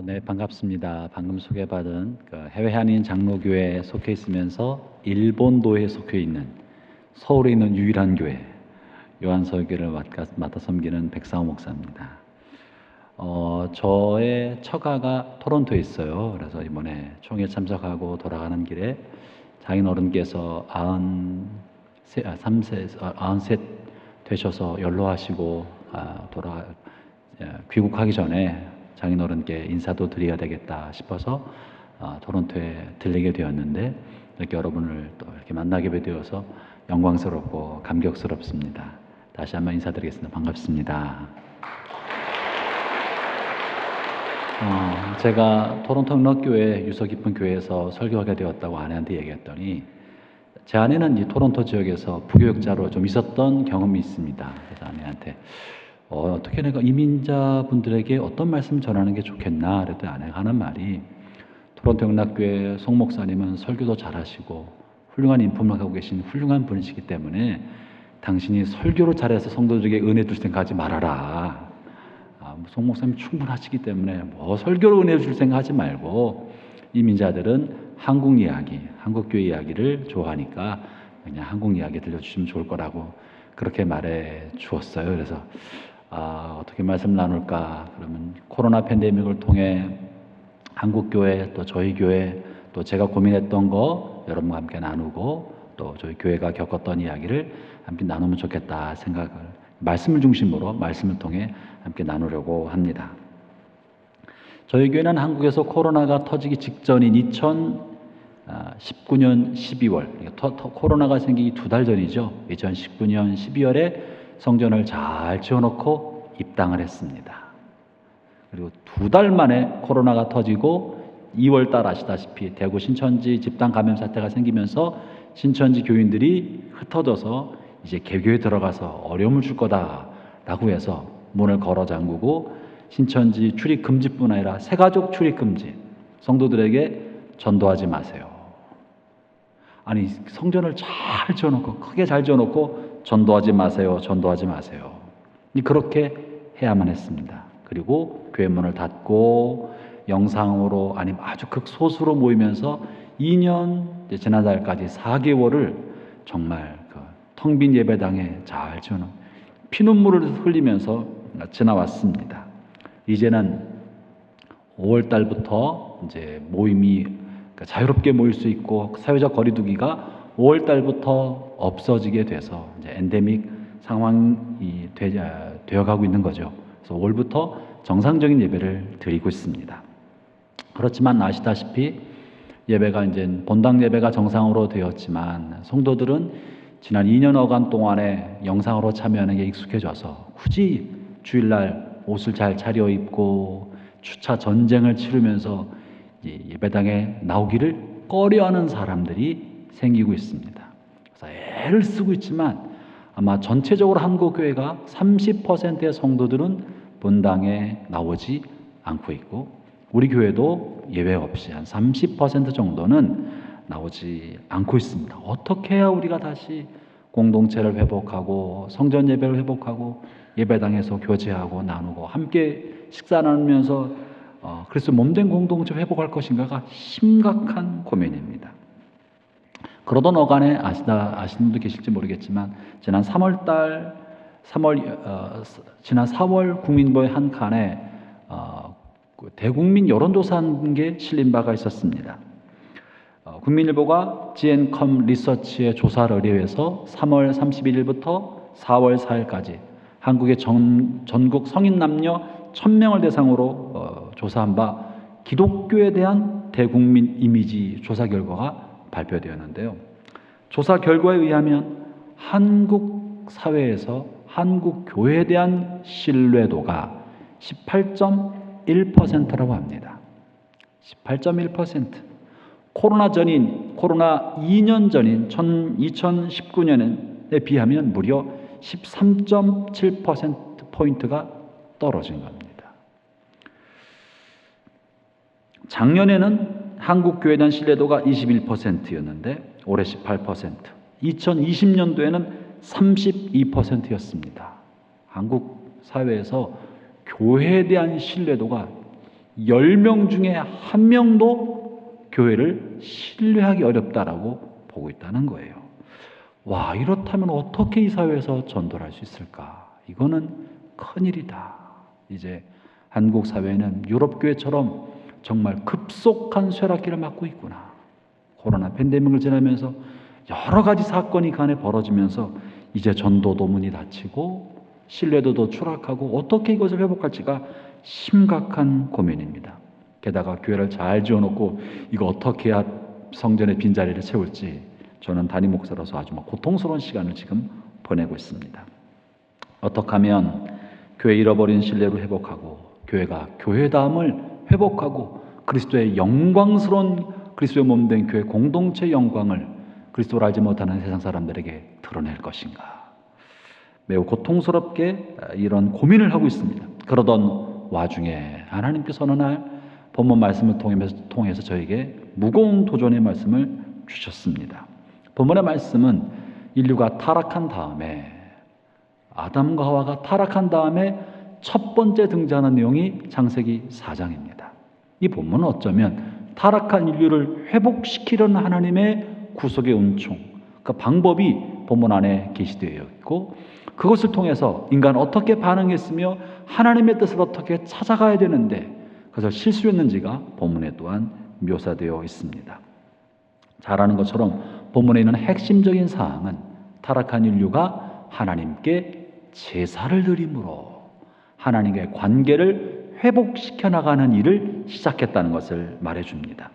네, 반갑습니다. 방금 소개받은 해외 한인 장로교회에 속해 있으면서 일본도에 속해 있는 서울에 있는 유일한 교회 요한서교를 맡아 섬기는 백상호 목사입니다. 저의 처가가 토론토에 있어요. 그래서 이번에 총회 참석하고 돌아가는 길에 장인어른께서 93세 되셔서 연로하시고 귀국하기 전에 장인어른께 인사도 드려야 되겠다 싶어서 토론토에 들리게 되었는데 이렇게 여러분을 또 이렇게 만나게 되어서 영광스럽고 감격스럽습니다. 다시 한번 인사드리겠습니다. 반갑습니다. 제가 토론토 영락교회 유서 깊은 교회에서 설교하게 되었다고 아내한테 얘기했더니 제 아내는 이 토론토 지역에서 부교육자로 좀 있었던 경험이 있습니다. 그래서 아내한테 어떻게 내가 이민자분들에게 어떤 말씀 전하는 게 좋겠나 그랬더니 아내가 하는 말이 토론토 영락교회 송 목사님은 설교도 잘하시고 훌륭한 인품을 갖고 계신 훌륭한 분이시기 때문에 당신이 설교를 잘해서 성도들에게 은혜 줄 생각하지 말아라. 송 목사님 충분하시기 때문에 설교로 은혜 줄 생각하지 말고 이민자들은 한국 이야기, 한국교회 이야기를 좋아하니까 그냥 한국 이야기 들려주시면 좋을 거라고 그렇게 말해 주었어요. 그래서 어떻게 말씀 나눌까? 그러면 코로나 팬데믹을 통해 한국교회 또 저희 교회 또 제가 고민했던 거 여러분과 함께 나누고 또 저희 교회가 겪었던 이야기를 함께 나누면 좋겠다 생각을 말씀을 중심으로 말씀을 통해 함께 나누려고 합니다. 저희 교회는 한국에서 코로나가 터지기 직전인 2019년 12월 코로나가 생기기 2달 전이죠. 2019년 12월에 성전을 잘 지어놓고 입당을 했습니다. 그리고 2달 만에 코로나가 터지고 2월달 아시다시피 대구 신천지 집단 감염 사태가 생기면서 신천지 교인들이 흩어져서 이제 개교에 들어가서 어려움을 줄 거다라고 해서 문을 걸어 잠그고 신천지 출입 금지뿐 아니라 새가족 출입 금지, 성도들에게 전도하지 마세요. 아니 성전을 잘 지어놓고 크게 잘 지어놓고 전도하지 마세요. 전도하지 마세요. 그렇게 해야만 했습니다. 그리고 교회 문을 닫고 영상으로 아니면 아주 극소수로 모이면서 2년 지난달까지 4개월을 정말 텅 빈 예배당에 잘 지어놓은 피눈물을 흘리면서 지나왔습니다. 이제는 5월 달부터 이제 모임이 자유롭게 모일 수 있고 사회적 거리두기가 5월 달부터 없어지게 돼서 이제 엔데믹 상황이 되어가고 있는 거죠. 그래서 5월부터 정상적인 예배를 드리고 있습니다. 그렇지만 아시다시피 예배가 이제 본당 예배가 정상으로 되었지만 성도들은 지난 2년여간 동안에 영상으로 참여하는 게 익숙해져서 굳이 주일날 옷을 잘 차려입고 주차 전쟁을 치르면서 예배당에 나오기를 꺼려하는 사람들이 생기고 있습니다. 그래서 애를 쓰고 있지만 아마 전체적으로 한국교회가 30%의 성도들은 본당에 나오지 않고 있고 우리 교회도 예외 없이 한 30% 정도는 나오지 않고 있습니다. 어떻게 해야 우리가 다시 공동체를 회복하고 성전 예배를 회복하고 예배당에서 교제하고 나누고 함께 식사 나누면서 그래서 몸된 공동체 회복할 것인가가 심각한 고민입니다. 그러던 어간에 아시는 분도 계실지 모르겠지만 지난 4월 국민보의 한 칸에 대국민 여론조사한 게 실린 바가 있었습니다. 국민일보가 GNCOM 리서치의 조사를 의뢰해서 3월 31일부터 4월 4일까지 한국의 전국 성인 남녀 1000명을 대상으로 조사한 바 기독교에 대한 대국민 이미지 조사 결과가 발표되었는데요. 조사 결과에 의하면 한국 사회에서 한국 교회에 대한 신뢰도가 18.1%라고 합니다. 18.1%. 코로나 2년 전인 2019년에 비하면 무려 13.7%포인트가 떨어진 겁니다. 작년에는 한국교회에 대한 신뢰도가 21%였는데 올해 18%, 2020년도에는 32%였습니다. 한국 사회에서 교회에 대한 신뢰도가 10명 중에 한 명도 교회를 신뢰하기 어렵다라고 보고 있다는 거예요. 와, 이렇다면 어떻게 이 사회에서 전도를 할 수 있을까? 이거는 큰일이다. 이제 한국 사회는 유럽 교회처럼 정말 급속한 쇠락기를 맞고 있구나. 코로나 팬데믹을 지나면서 여러 가지 사건이 간에 벌어지면서 이제 전도도 문이 닫히고 신뢰도도 추락하고 어떻게 이것을 회복할지가 심각한 고민입니다. 게다가 교회를 잘 지어놓고 이거 어떻게 해야 성전의 빈자리를 채울지 저는 담임 목사로서 아주 고통스러운 시간을 지금 보내고 있습니다. 어떻게 하면 교회 잃어버린 신뢰를 회복하고 교회가 교회다움을 회복하고 그리스도의 영광스러운 그리스도의 몸된 교회 공동체의 영광을 그리스도를 알지 못하는 세상 사람들에게 드러낼 것인가? 매우 고통스럽게 이런 고민을 하고 있습니다. 그러던 와중에 하나님께서 어느 날 본문 말씀을 통해서 저에게 무거운 도전의 말씀을 주셨습니다. 본문의 말씀은 인류가 타락한 다음에 아담과 하와가 타락한 다음에 첫 번째 등장하는 내용이 창세기 4장입니다. 이 본문은 어쩌면 타락한 인류를 회복시키려는 하나님의 구속의 은총, 그 방법이 본문 안에 게시되어 있고 그것을 통해서 인간은 어떻게 반응했으며 하나님의 뜻을 어떻게 찾아가야 되는데 그것을 실수했는지가 본문에 또한 묘사되어 있습니다. 잘 아는 것처럼 본문에 있는 핵심적인 사항은 타락한 인류가 하나님께 제사를 드림으로 하나님과의 관계를 회복시켜 나가는 일을 시작했다는 것을 말해줍니다.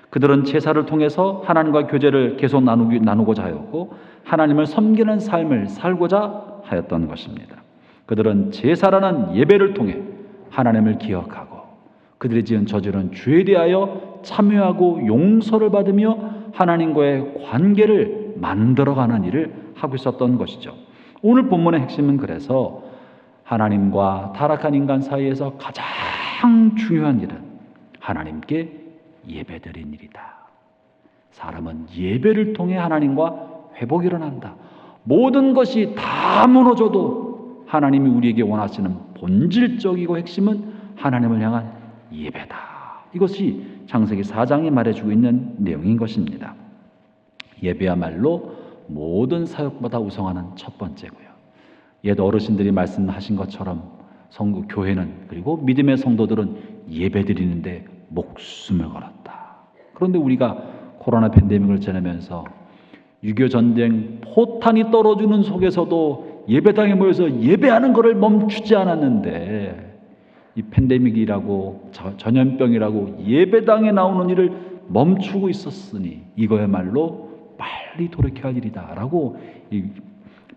그들은 제사를 통해서 하나님과 교제를 계속 나누고자 하였고 하나님을 섬기는 삶을 살고자 하였던 것입니다. 그들은 제사라는 예배를 통해 하나님을 기억하고 그들이 지은 저지른 죄에 대하여 참여하고 용서를 받으며 하나님과의 관계를 만들어가는 일을 하고 있었던 것이죠. 오늘 본문의 핵심은 그래서 하나님과 타락한 인간 사이에서 가장 중요한 일은 하나님께 예배드린 일이다. 사람은 예배를 통해 하나님과 회복이 일어난다. 모든 것이 다 무너져도 하나님이 우리에게 원하시는 본질적이고 핵심은 하나님을 향한 예배다. 이것이 창세기 4장이 말해주고 있는 내용인 것입니다. 예배야말로 모든 사역보다 우선하는 첫 번째고요. 옛 어르신들이 말씀하신 것처럼 교회는 그리고 믿음의 성도들은 예배드리는데 목숨을 걸었다. 그런데 우리가 코로나 팬데믹을 지나면서 6.25 전쟁 포탄이 떨어지는 속에서도 예배당에 모여서 예배하는 것을 멈추지 않았는데 이 팬데믹이라고 전염병이라고 예배당에 나오는 일을 멈추고 있었으니 이거야말로 빨리 돌이켜야 할 일이다 라고 이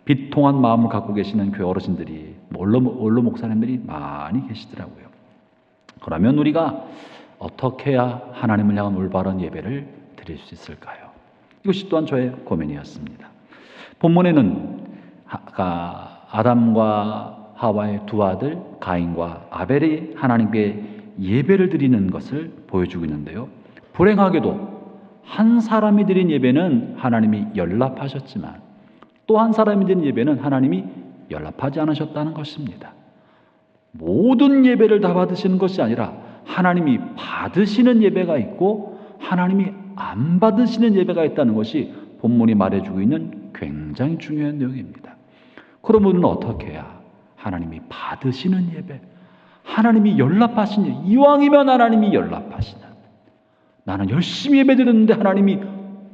비통한 마음을 갖고 계시는 교회 어르신들이 원로 목사님들이 많이 계시더라고요. 그러면 우리가 어떻게 해야 하나님을 향한 올바른 예배를 드릴 수 있을까요? 이것이 또한 저의 고민이었습니다. 본문에는 아담과 하와의 두 아들 가인과 아벨이 하나님께 예배를 드리는 것을 보여주고 있는데요. 불행하게도 한 사람이 드린 예배는 하나님이 연락하셨지만 또 한 사람이 드린 예배는 하나님이 연락하지 않으셨다는 것입니다. 모든 예배를 다 받으시는 것이 아니라 하나님이 받으시는 예배가 있고 하나님이 안 받으시는 예배가 있다는 것이 본문이 말해주고 있는 굉장히 중요한 내용입니다. 그러면 우리는 어떻게 해야 하나님이 받으시는 예배, 하나님이 연락하신 예배, 이왕이면 하나님이 연락하시는, 나는 열심히 예배 드렸는데 하나님이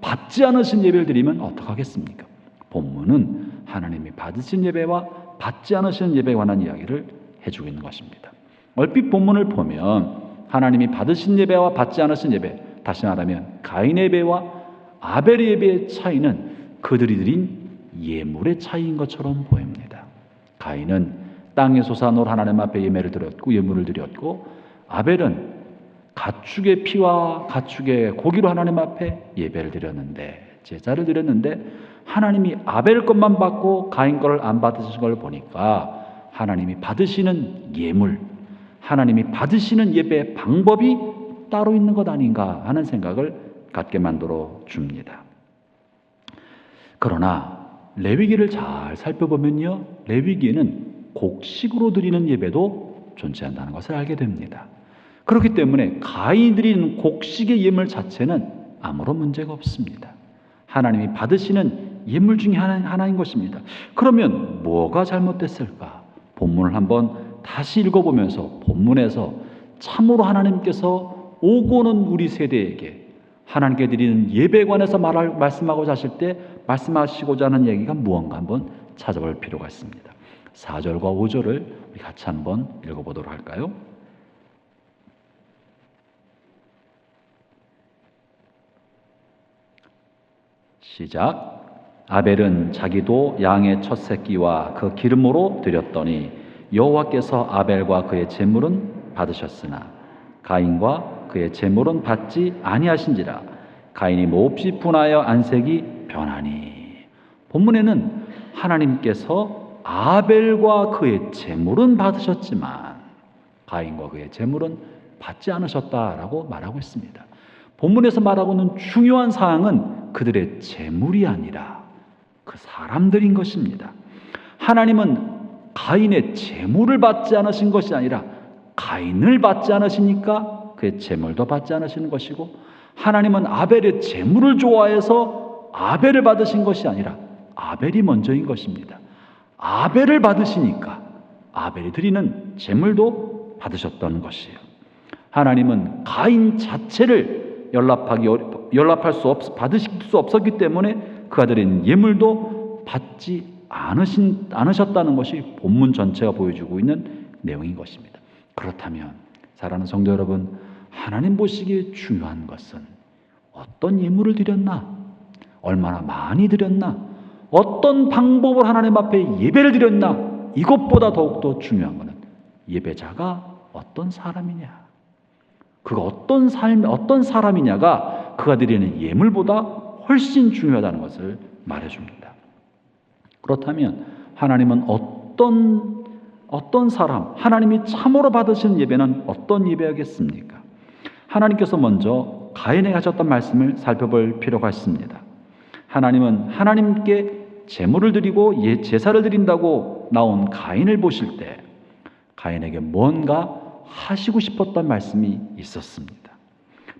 받지 않으신 예배를 드리면 어떡하겠습니까? 본문은 하나님이 받으신 예배와 받지 않으신 예배에 관한 이야기를 해주고 있는 것입니다. 얼핏 본문을 보면 하나님이 받으신 예배와 받지 않으신 예배, 다시 말하면 가인의 예배와 아벨의 예배의 차이는 그들이 드린 예물의 차이인 것처럼 보입니다. 가인은 땅에 솟아놓을 하나님 앞에 예물을 드렸고 아벨은 가축의 피와 가축의 고기로 하나님 앞에 예배를 드렸는데 제사를 드렸는데 하나님이 아벨 것만 받고 가인 것을 안 받으신 걸 보니까 하나님이 받으시는 예물, 하나님이 받으시는 예배의 방법이 따로 있는 것 아닌가 하는 생각을 갖게 만들어 줍니다. 그러나 레위기를 잘 살펴보면요, 레위기에는 곡식으로 드리는 예배도 존재한다는 것을 알게 됩니다. 그렇기 때문에 가인이 드리는 곡식의 예물 자체는 아무런 문제가 없습니다. 하나님이 받으시는 예물 중에 하나인 것입니다. 그러면 뭐가 잘못됐을까? 본문을 한번 다시 읽어보면서 본문에서 참으로 하나님께서 오고는 우리 세대에게 하나님께 드리는 예배에 관해서 말씀하고자 하실 때 말씀하시고자 하는 얘기가 무언가 한번 찾아볼 필요가 있습니다. 4절과 5절을 우리 같이 한번 읽어보도록 할까요? 시작. 아벨은 자기도 양의 첫 새끼와 그 기름으로 드렸더니 여호와께서 아벨과 그의 제물은 받으셨으나 가인과 그의 제물은 받지 아니하신지라. 가인이 몹시 분하여 안색이 변하니. 본문에는 하나님께서 아벨과 그의 제물은 받으셨지만 가인과 그의 제물은 받지 않으셨다라고 말하고 있습니다. 본문에서 말하고 있는 중요한 사항은 그들의 제물이 아니라 그 사람들인 것입니다. 하나님은 가인의 제물을 받지 않으신 것이 아니라 가인을 받지 않으시니까 그의 제물도 받지 않으시는 것이고, 하나님은 아벨의 제물을 좋아해서 아벨을 받으신 것이 아니라 아벨이 먼저인 것입니다. 아벨을 받으시니까 아벨이 드리는 제물도 받으셨던 것이에요. 하나님은 가인 자체를 받으실 수 없었기 때문에 그가 드린 예물도 받지 않으셨다는 것이 본문 전체가 보여주고 있는 내용인 것입니다. 그렇다면 사랑하는 성도 여러분, 하나님 보시기에 중요한 것은 어떤 예물을 드렸나, 얼마나 많이 드렸나, 어떤 방법을 하나님 앞에 예배를 드렸나, 이것보다 더욱더 중요한 것은 예배자가 어떤 사람이냐, 그가 어떤 사람이냐가 그가 드리는 예물보다 훨씬 중요하다는 것을 말해줍니다. 그렇다면 하나님은 어떤 사람, 하나님이 참으로 받으시는 예배는 어떤 예배였겠습니까? 하나님께서 먼저 가인에게 하셨던 말씀을 살펴볼 필요가 있습니다. 하나님은 하나님께 제물을 드리고 제사를 드린다고 나온 가인을 보실 때 가인에게 뭔가 하시고 싶었던 말씀이 있었습니다.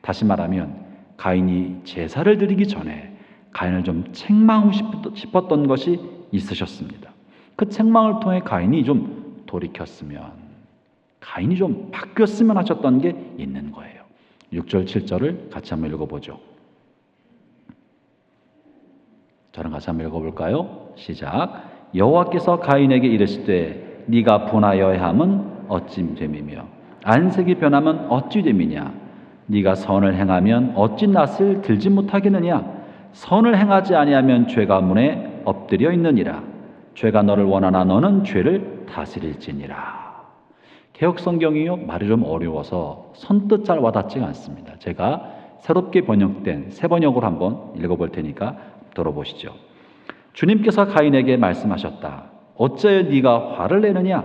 다시 말하면 가인이 제사를 드리기 전에 가인을 좀 책망하고 싶었던 것이 있으셨습니다. 그 책망을 통해 가인이 좀 돌이켰으면, 가인이 좀 바뀌었으면 하셨던 게 있는 거예요. 6절 7절을 같이 한번 읽어보죠. 저랑 같이 한번 읽어볼까요? 시작. 여호와께서 가인에게 이르시되 네가 분하여야 함은 어찌 됨이며 안색이 변하면 어찌 됨이냐. 네가 선을 행하면 어찌 낯을 들지 못하겠느냐. 선을 행하지 아니하면 죄가 문에 엎드려 있느니라. 죄가 너를 원하나 너는 죄를 다스릴지니라. 개역성경이요, 말이 좀 어려워서 선뜻 잘 와닿지가 않습니다. 제가 새롭게 번역된 새 번역으로 한번 읽어볼 테니까 들어보시죠. 주님께서 가인에게 말씀하셨다. 어찌하여 네가 화를 내느냐?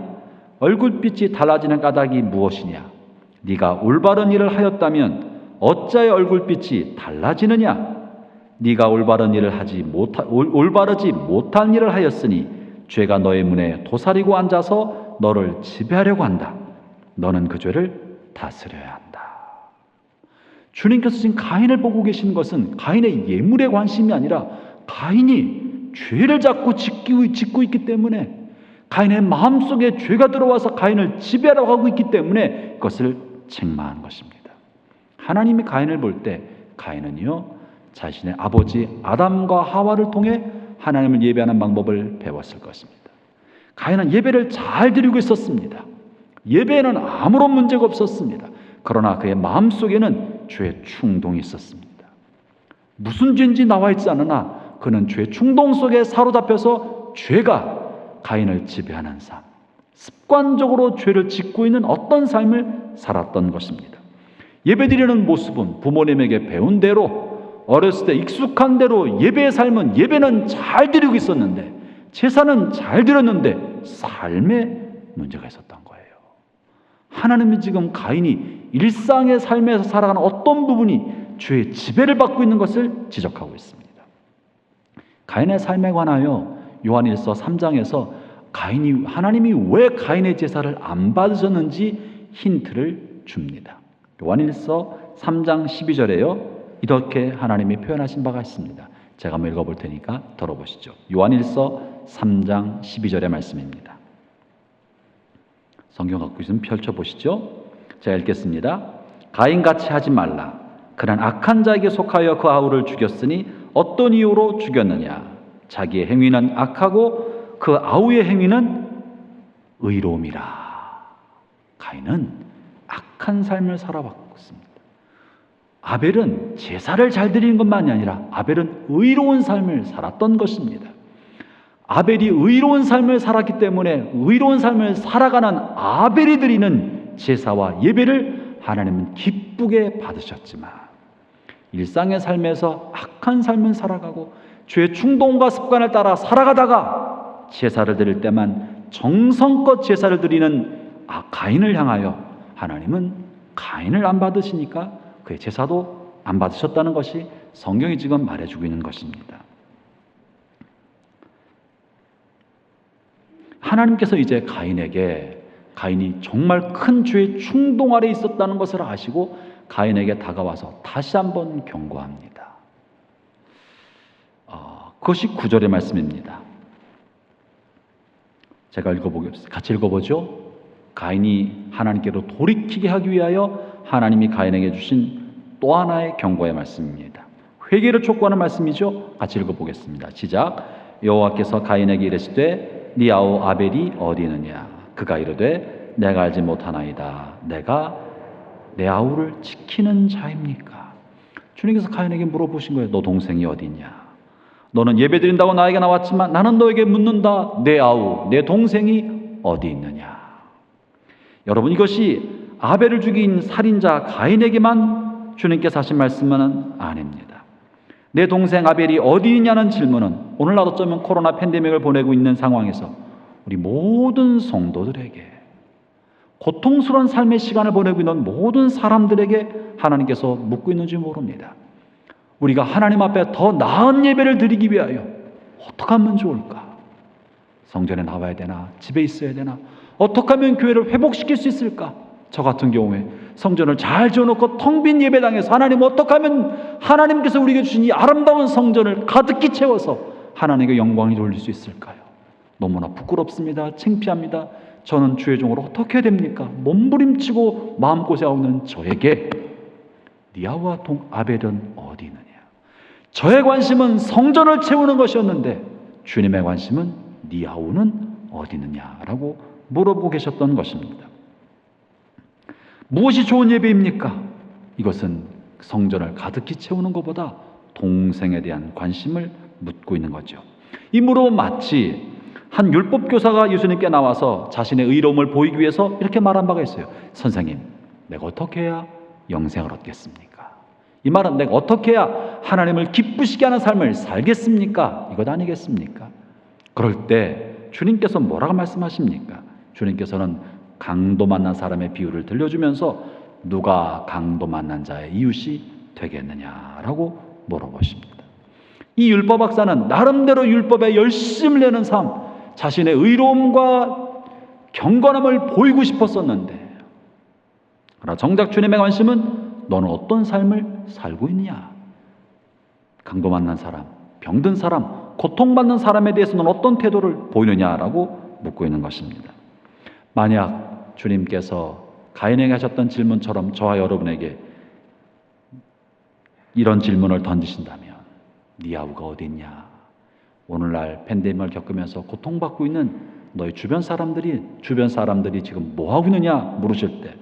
얼굴빛이 달라지는 까닭이 무엇이냐? 네가 올바른 일을 하였다면 어찌하여 얼굴빛이 달라지느냐? 네가 올바른 일을 올바르지 못한 일을 하였으니 죄가 너의 문에 도사리고 앉아서 너를 지배하려고 한다. 너는 그 죄를 다스려야 한다. 주님께서 지금 가인을 보고 계신 것은 가인의 예물에 관심이 아니라 가인이 죄를 자꾸 짓고 있기 때문에, 가인의 마음속에 죄가 들어와서 가인을 지배하려고 하고 있기 때문에 그것을 책망한 것입니다. 하나님이 가인을 볼 때 가인은요, 자신의 아버지 아담과 하와를 통해 하나님을 예배하는 방법을 배웠을 것입니다. 가인은 예배를 잘 드리고 있었습니다. 예배에는 아무런 문제가 없었습니다. 그러나 그의 마음속에는 죄의 충동이 있었습니다. 무슨 죄인지 나와 있지 않으나 그는 죄의 충동 속에 사로잡혀서 죄가 가인을 지배하는 삶, 습관적으로 죄를 짓고 있는 어떤 삶을 살았던 것입니다. 예배드리는 모습은 부모님에게 배운 대로, 어렸을 때 익숙한 대로 예배의 삶은, 예배는 잘 드리고 있었는데, 제사는 잘 드렸는데 삶에 문제가 있었던 거예요. 하나님이 지금 가인이 일상의 삶에서 살아가는 어떤 부분이 죄의 지배를 받고 있는 것을 지적하고 있습니다. 가인의 삶에 관하여 요한일서 3장에서 하나님이 왜 가인의 제사를 안 받으셨는지 힌트를 줍니다. 요한일서 3장 12절에요. 이렇게 하나님이 표현하신 바가 있습니다. 제가 한번 읽어볼 테니까 들어보시죠. 요한일서 3장 12절의 말씀입니다. 성경 갖고 있으면 펼쳐보시죠. 제가 읽겠습니다. 가인같이 하지 말라. 그는 악한 자에게 속하여 그 아우를 죽였으니 어떤 이유로 죽였느냐. 자기의 행위는 악하고 그 아우의 행위는 의로움이라. 가인은 악한 삶을 살아왔습니다. 아벨은 제사를 잘 드리는 것만이 아니라 아벨은 의로운 삶을 살았던 것입니다. 아벨이 의로운 삶을 살았기 때문에 의로운 삶을 살아가는 아벨이 드리는 제사와 예배를 하나님은 기쁘게 받으셨지만 일상의 삶에서 악한 삶을 살아가고 죄의 충동과 습관을 따라 살아가다가 제사를 드릴 때만 정성껏 제사를 드리는 가인을 향하여 하나님은 가인을 안 받으시니까 그의 제사도 안 받으셨다는 것이 성경이 지금 말해주고 있는 것입니다. 하나님께서 이제 가인이 정말 큰 죄의 충동 아래 있었다는 것을 아시고 가인에게 다가와서 다시 한번 경고합니다. 그것이 9절의 말씀입니다. 제가 같이 읽어보죠. 가인이 하나님께로 돌이키게 하기 위하여 하나님이 가인에게 주신 또 하나의 경고의 말씀입니다. 회개를 촉구하는 말씀이죠. 같이 읽어보겠습니다. 시작. 여호와께서 가인에게 이르시되 네 아우 아벨이 어디 있느냐. 그가 이르되 내가 알지 못하나이다. 내가 내 아우를 지키는 자입니까? 주님께서 가인에게 물어보신 거예요. 너 동생이 어디 있냐? 너는 예배드린다고 나에게 나왔지만 나는 너에게 묻는다. 내 아우, 내 동생이 어디 있느냐? 여러분, 이것이 아벨을 죽인 살인자 가인에게만 주님께서 하신 말씀은 아닙니다. 내 동생 아벨이 어디 있냐는 질문은 오늘날 어쩌면 코로나 팬데믹을 보내고 있는 상황에서 우리 모든 성도들에게, 고통스러운 삶의 시간을 보내고 있는 모든 사람들에게 하나님께서 묻고 있는지 모릅니다. 우리가 하나님 앞에 더 나은 예배를 드리기 위하여 어떻게 하면 좋을까? 성전에 나와야 되나? 집에 있어야 되나? 어떻게 하면 교회를 회복시킬 수 있을까? 저 같은 경우에 성전을 잘 지어놓고 텅 빈 예배당에서 하나님 어떻게 하면 하나님께서 우리에게 주신 이 아름다운 성전을 가득히 채워서 하나님께 영광이 돌릴 수 있을까요? 너무나 부끄럽습니다. 창피합니다. 저는 주의 종으로 어떻게 해야 됩니까? 몸부림치고 마음고생하고 있는 저에게 네 아우와 아벨은 어디 있느냐? 저의 관심은 성전을 채우는 것이었는데 주님의 관심은 네 아우는 어디 있느냐라고 물어보고 계셨던 것입니다. 무엇이 좋은 예배입니까? 이것은 성전을 가득히 채우는 것보다 동생에 대한 관심을 묻고 있는 거죠. 이 물음은 마치 한 율법 교사가 예수님께 나와서 자신의 의로움을 보이기 위해서 이렇게 말한 바가 있어요. 선생님, 내가 어떻게 해야 영생을 얻겠습니까? 이 말은 내가 어떻게 해야 하나님을 기쁘시게 하는 삶을 살겠습니까? 이것 아니겠습니까? 그럴 때 주님께서 뭐라고 말씀하십니까? 주님께서는 강도 만난 사람의 비유를 들려주면서 누가 강도 만난 자의 이웃이 되겠느냐라고 물어보십니다. 이 율법 학사는 나름대로 율법에 열심을 내는 삶, 자신의 의로움과 경건함을 보이고 싶었었는데, 그러나 정작 주님의 관심은 너는 어떤 삶을 살고 있느냐? 강도 만난 사람, 병든 사람, 고통받는 사람에 대해서 는 어떤 태도를 보이느냐라고 묻고 있는 것입니다. 만약 주님께서 가인에게 하셨던 질문처럼 저와 여러분에게 이런 질문을 던지신다면, 네 아우가 어디 있냐? 오늘날 팬데믹을 겪으면서 고통받고 있는 너희 주변 사람들이 지금 뭐하고 있느냐 물으실 때,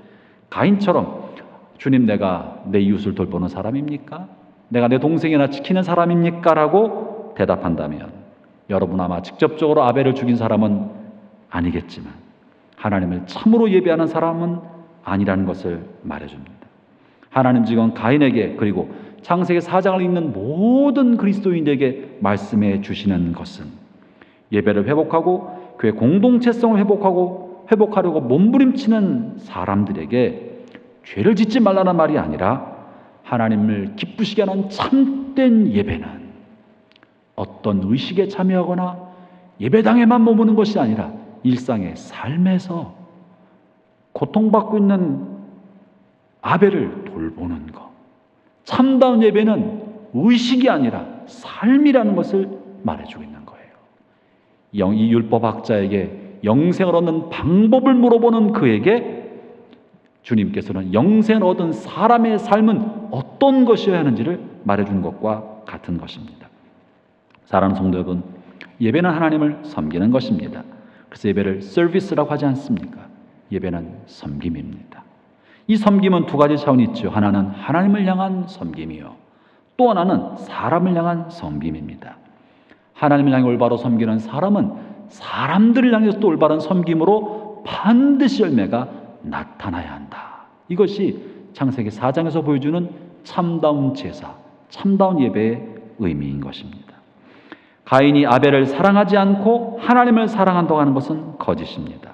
가인처럼 주님, 내가 내 이웃을 돌보는 사람입니까? 내가 내 동생이나 지키는 사람입니까? 라고 대답한다면 여러분 아마 직접적으로 아벨을 죽인 사람은 아니겠지만 하나님을 참으로 예배하는 사람은 아니라는 것을 말해줍니다. 하나님 지금 가인에게, 그리고 창세기 4장을 읽는 모든 그리스도인에게 말씀해 주시는 것은 예배를 회복하고 교회 공동체성을 회복하려고 몸부림치는 사람들에게 죄를 짓지 말라는 말이 아니라, 하나님을 기쁘시게 하는 참된 예배는 어떤 의식에 참여하거나 예배당에만 머무는 것이 아니라 일상의 삶에서 고통받고 있는 아벨을 돌보는 것. 참다운 예배는 의식이 아니라 삶이라는 것을 말해주고 있는 거예요. 이 율법학자에게 영생을 얻는 방법을 물어보는 그에게 주님께서는 영생을 얻은 사람의 삶은 어떤 것이어야 하는지를 말해준 것과 같은 것입니다. 사랑하는 성도 여러분, 예배는 하나님을 섬기는 것입니다. 그래서 예배를 서비스라고 하지 않습니까? 예배는 섬김입니다. 이 섬김은 두 가지 차원이 있죠. 하나는 하나님을 향한 섬김이요, 또 하나는 사람을 향한 섬김입니다. 하나님을 향해 올바로 섬기는 사람은 사람들을 향해서 또 올바른 섬김으로 반드시 열매가 나타나야 한다. 이것이 창세기 4장에서 보여주는 참다운 제사, 참다운 예배의 의미인 것입니다. 가인이 아벨을 사랑하지 않고 하나님을 사랑한다고 하는 것은 거짓입니다.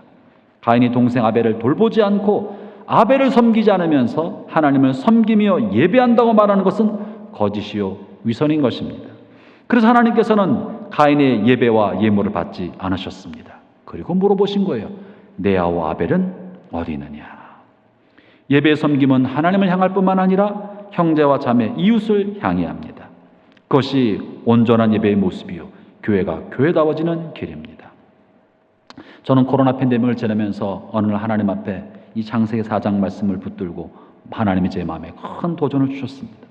가인이 동생 아벨을 돌보지 않고 아벨을 섬기지 않으면서 하나님을 섬기며 예배한다고 말하는 것은 거짓이요 위선인 것입니다. 그래서 하나님께서는 가인의 예배와 예물을 받지 않으셨습니다. 그리고 물어보신 거예요. 내 아우 아벨은 어디 있느냐? 예배의 섬김은 하나님을 향할 뿐만 아니라 형제와 자매, 이웃을 향해야 합니다. 그것이 온전한 예배의 모습이요, 교회가 교회다워지는 길입니다. 저는 코로나 팬데믹을 지나면서 어느 날 하나님 앞에 이 창세기 4장 말씀을 붙들고 하나님이 제 마음에 큰 도전을 주셨습니다.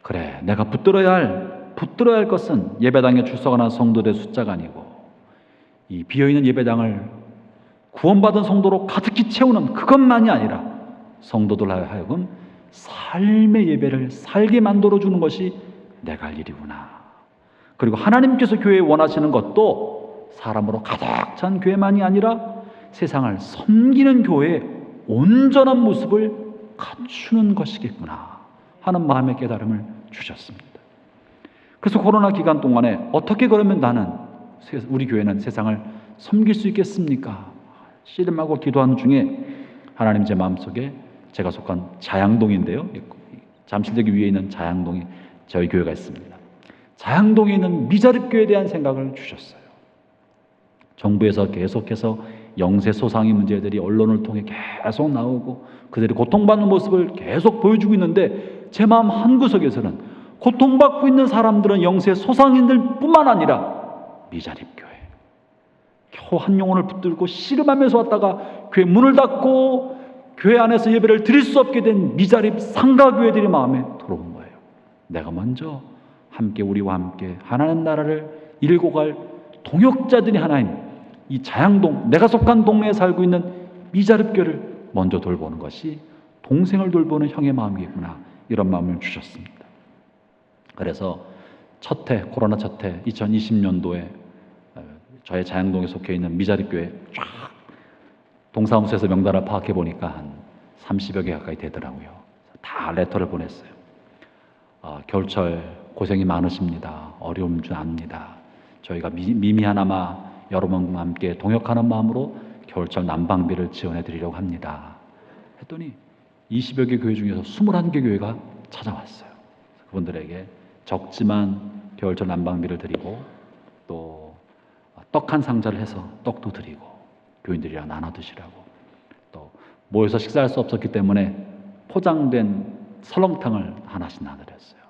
그래, 내가 붙들어야 할 것은 예배당에 출석하는 성도들의 숫자가 아니고 이 비어있는 예배당을 구원받은 성도로 가득히 채우는 그것만이 아니라 성도들 하여금 삶의 예배를 살게 만들어주는 것이 내가 할 일이구나. 그리고 하나님께서 교회에 원하시는 것도 사람으로 가득 찬 교회만이 아니라 세상을 섬기는 교회의 온전한 모습을 갖추는 것이겠구나 하는 마음의 깨달음을 주셨습니다. 그래서 코로나 기간 동안에 어떻게 그러면 우리 교회는 세상을 섬길 수 있겠습니까? 씨름하고 기도하는 중에 하나님 제 마음속에 제가 속한 자양동인데요, 잠실역 위에 있는 자양동에 저희 교회가 있습니다. 자양동에 있는 미자립교회에 대한 생각을 주셨어요. 정부에서 계속해서 영세 소상의 문제들이 언론을 통해 계속 나오고 그들이 고통받는 모습을 계속 보여주고 있는데 제 마음 한구석에서는 고통받고 있는 사람들은 영세 소상인들 뿐만 아니라 미자립교회, 겨우 한 영혼을 붙들고 씨름하면서 왔다가 교회 문을 닫고 교회 안에서 예배를 드릴 수 없게 된 미자립 상가교회들이 마음에 들어온 거예요. 내가 먼저 우리와 함께 하나님 나라를 이끌고 갈 동역자들이 하나인 이 자양동, 내가 속한 동네에 살고 있는 미자립교회를 먼저 돌보는 것이 동생을 돌보는 형의 마음이겠구나, 이런 마음을 주셨습니다. 그래서 코로나 첫 해 2020년도에 저의 자양동에 속해 있는 미자립교회 쫙 동사무소에서 명단을 파악해 보니까 한 30여 개 가까이 되더라고요. 다 레터를 보냈어요. 겨울철 고생이 많으십니다. 어려움 줄 압니다. 저희가 미미하나마 여러분과 함께 동역하는 마음으로 겨울철 난방비를 지원해 드리려고 합니다. 했더니 20여 개 교회 중에서 21개 교회가 찾아왔어요. 그분들에게 적지만 겨울철 난방비를 드리고 또 떡 한 상자를 해서 떡도 드리고 교인들이랑 나눠 드시라고, 또 모여서 식사할 수 없었기 때문에 포장된 설렁탕을 하나씩 나눠드렸어요.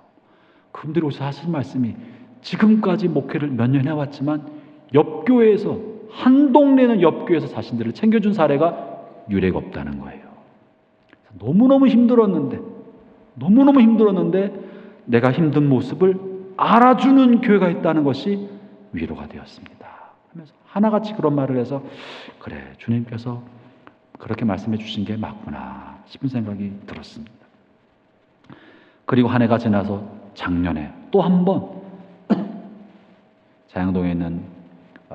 그분들이 오셔서 하신 말씀이 지금까지 목회를 몇 년 해왔지만 옆교회에서, 한 동네는 옆교회에서 자신들을 챙겨준 사례가 유례가 없다는 거예요. 너무너무 힘들었는데 내가 힘든 모습을 알아주는 교회가 있다는 것이 위로가 되었습니다 하면서 하나같이 그런 말을 해서, 그래, 주님께서 그렇게 말씀해 주신 게 맞구나 싶은 생각이 들었습니다. 그리고 한 해가 지나서 작년에 또 한 번 자양동에 있는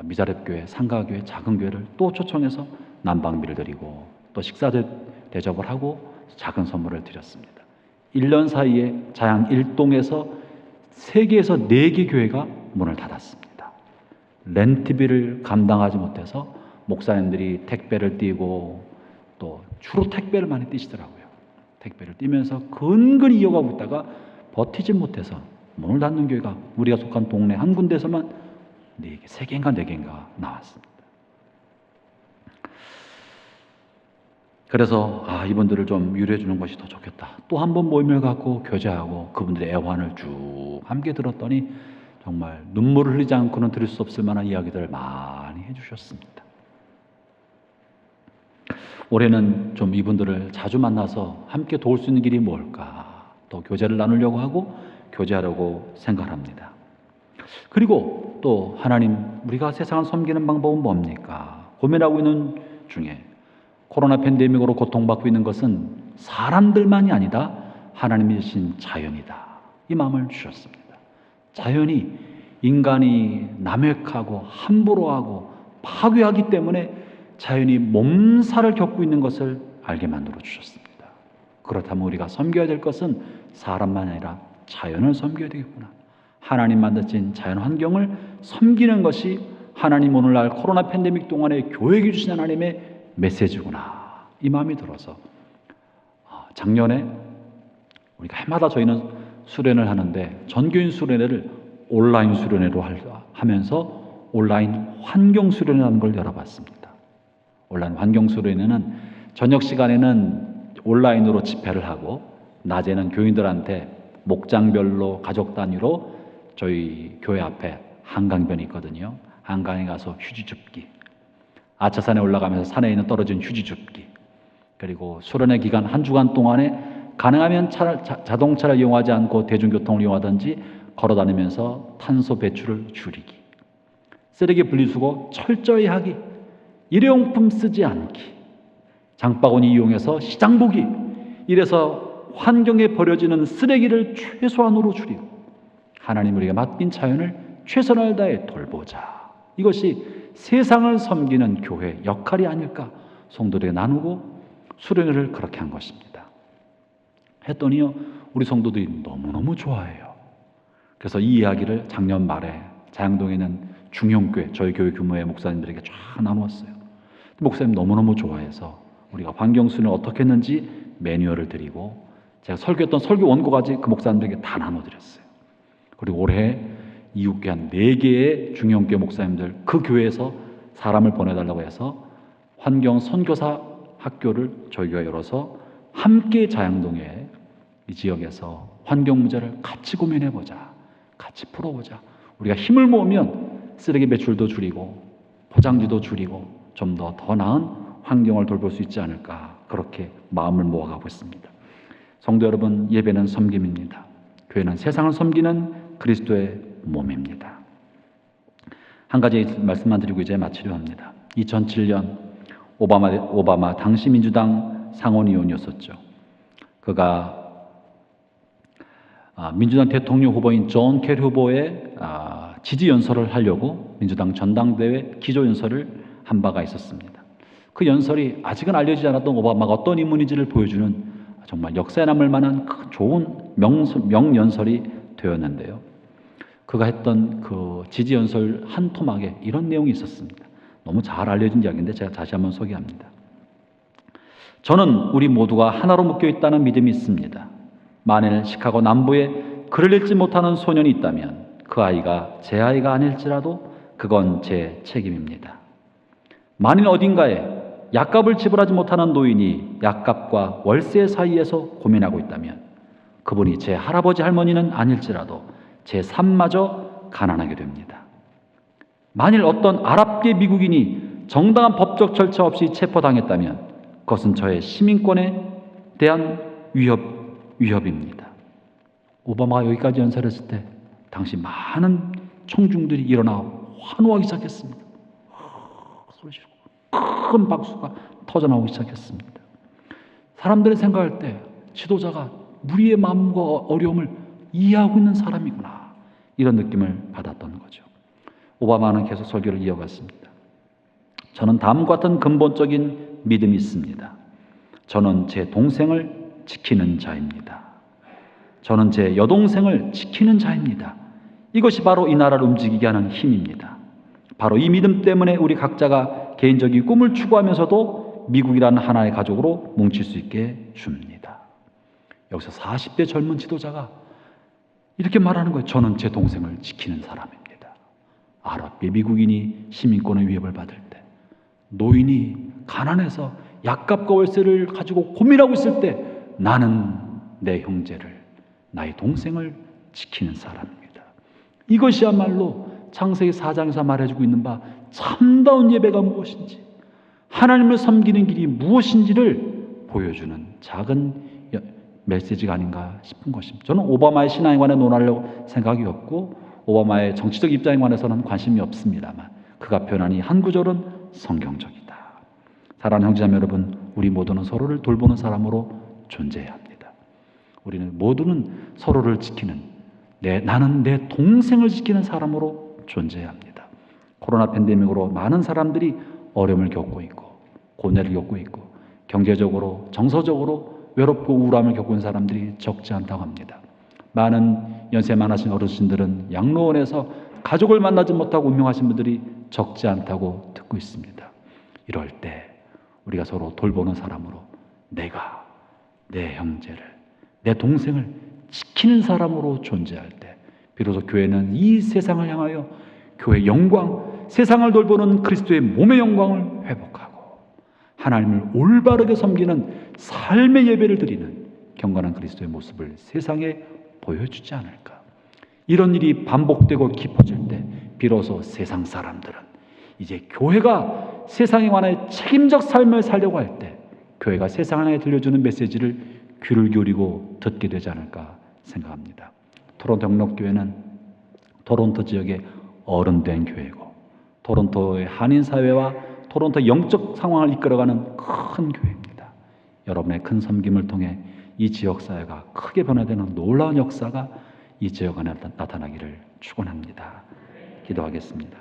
미자립교회, 상가교회, 작은 교회를 또 초청해서 난방비를 드리고 또 식사 대접을 하고 작은 선물을 드렸습니다. 1년 사이에 자양 1동에서 3개에서 4개 교회가 문을 닫았습니다. 렌트비를 감당하지 못해서 목사님들이 택배를 띄고 또 주로 택배를 많이 띄시더라고요. 택배를 띄면서 근근히 이어가고 있다가 버티지 못해서 문을 닫는 교회가 우리가 속한 동네 한 군데에서만 4개, 3개인가 4개인가 나왔습니다. 그래서 이분들을 좀 위로해 주는 것이 더 좋겠다. 또 한 번 모임을 갖고 교제하고 그분들의 애환을 쭉 함께 들었더니 정말 눈물을 흘리지 않고는 들을 수 없을 만한 이야기들을 많이 해주셨습니다. 올해는 좀 이분들을 자주 만나서 함께 도울 수 있는 길이 뭘까? 또 교제를 나누려고 하고 교제하려고 생각합니다. 그리고 또 하나님, 우리가 세상을 섬기는 방법은 뭡니까? 고민하고 있는 중에 코로나 팬데믹으로 고통받고 있는 것은 사람들만이 아니다. 하나님이 주신 자연이다. 이 마음을 주셨습니다. 자연이 인간이 남획하고 함부로 하고 파괴하기 때문에 자연이 몸살을 겪고 있는 것을 알게 만들어 주셨습니다. 그렇다면 우리가 섬겨야 될 것은 사람만이 아니라 자연을 섬겨야 되겠구나. 하나님 만드신 자연 환경을 섬기는 것이 하나님 오늘날 코로나 팬데믹 동안에 교회에게 주신 하나님의 메시지구나. 이 마음이 들어서 작년에 우리가 해마다 저희는 수련을 하는데 전교인 수련회를 온라인 수련회로 하면서 온라인 환경 수련회라는 걸 열어봤습니다. 온라인 환경 수련회는 저녁 시간에는 온라인으로 집회를 하고 낮에는 교인들한테 목장별로 가족 단위로 저희 교회 앞에 한강변이 있거든요. 한강에 가서 휴지 줍기, 아차산에 올라가면서 산에 있는 떨어진 휴지 줍기, 그리고 수련회 기간 한 주간 동안에 가능하면 자동차를 이용하지 않고 대중교통을 이용하든지 걸어다니면서 탄소 배출을 줄이기, 쓰레기 분리수거 철저히 하기, 일회용품 쓰지 않기, 장바구니 이용해서 시장 보기, 이래서 환경에 버려지는 쓰레기를 최소한으로 줄이고 하나님 우리가 맡긴 자연을 최선을 다해 돌보자. 이것이 세상을 섬기는 교회 역할이 아닐까. 성도들에게 나누고 수련회를 그렇게 한 것입니다. 했더니요, 우리 성도들이 너무너무 좋아해요. 그래서 이 이야기를 작년 말에 자양동에 있는 중형교회, 저희 교회 규모의 목사님들에게 쫙 나누었어요. 목사님 너무너무 좋아해서 우리가 환경수련을 어떻게 했는지 매뉴얼을 드리고 제가 설교했던 설교 원고까지 그 목사님들에게 다 나눠드렸어요. 그리고 올해 이웃교회 한 4개의 중형교회 목사님들 그 교회에서 사람을 보내달라고 해서 환경 선교사 학교를 저희 교회에 열어서 함께 자양동에 이 지역에서 환경 문제를 같이 고민해보자, 같이 풀어보자. 우리가 힘을 모으면 쓰레기 배출도 줄이고 포장지도 줄이고 좀 더 나은 환경을 돌볼 수 있지 않을까, 그렇게 마음을 모아가고 있습니다. 성도 여러분, 예배는 섬김입니다. 교회는 세상을 섬기는 그리스도의 몸입니다. 한 가지 말씀만 드리고 이제 마치려 합니다. 2007년 오바마 당시 민주당 상원의원이었었죠. 그가 민주당 대통령 후보인 존 케리 후보의 지지 연설을 하려고 민주당 전당대회 기조 연설을 한 바가 있었습니다. 그 연설이 아직은 알려지지 않았던 오바마가 어떤 인물인지를 보여주는 정말 역사에 남을 만한 좋은 명연설이 되었는데요. 그가 했던 그 지지 연설 한 토막에 이런 내용이 있었습니다. 너무 잘 알려진 이야기인데 제가 다시 한번 소개합니다. 저는 우리 모두가 하나로 묶여 있다는 믿음이 있습니다. 만일 시카고 남부에 글을 읽지 못하는 소년이 있다면 그 아이가 제 아이가 아닐지라도 그건 제 책임입니다. 만일 어딘가에 약값을 지불하지 못하는 노인이 약값과 월세 사이에서 고민하고 있다면 그분이 제 할아버지 할머니는 아닐지라도 제 삶마저 가난하게 됩니다. 만일 어떤 아랍계 미국인이 정당한 법적 절차 없이 체포당했다면 그것은 저의 시민권에 대한 위협입니다. 오바마가 여기까지 연설했을 때 당시 많은 청중들이 일어나 환호하기 시작했습니다. 소리 지르고 큰 박수가 터져나오기 시작했습니다. 사람들이 생각할 때 지도자가 우리의 마음과 어려움을 이해하고 있는 사람이구나, 이런 느낌을 받았던 거죠. 오바마는 계속 설교를 이어갔습니다. 저는 다음과 같은 근본적인 믿음이 있습니다. 저는 제 동생을 지키는 자입니다. 저는 제 여동생을 지키는 자입니다. 이것이 바로 이 나라를 움직이게 하는 힘입니다. 바로 이 믿음 때문에 우리 각자가 개인적인 꿈을 추구하면서도 미국이라는 하나의 가족으로 뭉칠 수 있게 줍니다. 여기서 40대 젊은 지도자가 이렇게 말하는 거예요. 저는 제 동생을 지키는 사람입니다. 아랍계 미국인이 시민권의 위협을 받을 때, 노인이 가난해서 약값과 월세를 가지고 고민하고 있을 때 나는 내 형제를, 나의 동생을 지키는 사람입니다. 이것이야말로 창세기 4장에서 말해주고 있는 바 참다운 예배가 무엇인지, 하나님을 섬기는 길이 무엇인지를 보여주는 작은 메시지가 아닌가 싶은 것입니다. 저는 오바마의 신앙에 관해 논하려고 생각이 없고 오바마의 정치적 입장에 관해서는 관심이 없습니다만 그가 표현한 이 한 구절은 성경적이다. 사랑하는 형제자매 여러분, 우리 모두는 서로를 돌보는 사람으로 존재해야 합니다. 우리는 모두는 서로를 지키는, 나는 내 동생을 지키는 사람으로 존재해야 합니다. 코로나 팬데믹으로 많은 사람들이 어려움을 겪고 있고 고뇌를 겪고 있고 경제적으로 정서적으로 외롭고 우울함을 겪고 있는 사람들이 적지 않다고 합니다. 많은 연세 많으신 어르신들은 양로원에서 가족을 만나지 못하고 운명하신 분들이 적지 않다고 듣고 있습니다. 이럴 때 우리가 서로 돌보는 사람으로, 내가 내 형제를, 내 동생을 지키는 사람으로 존재할 때 비로소 교회는 이 세상을 향하여 교회의 영광, 세상을 돌보는 그리스도의 몸의 영광을 회복하고 하나님을 올바르게 섬기는 삶의 예배를 드리는 경건한 그리스도의 모습을 세상에 보여주지 않을까. 이런 일이 반복되고 깊어질 때 비로소 세상 사람들은 이제 교회가 세상에 관해 책임적 삶을 살려고 할 때 교회가 세상을 향해 들려주는 메시지를 귀를 기울이고 듣게 되지 않을까 생각합니다. 토론토 영록교회는 토론토 지역의 어른된 교회고 토론토의 한인사회와 토론토 영적 상황을 이끌어가는 큰 교회입니다. 여러분의 큰 섬김을 통해 이 지역사회가 크게 변화되는 놀라운 역사가 이 지역 안에 나타나기를 축원합니다. 기도하겠습니다.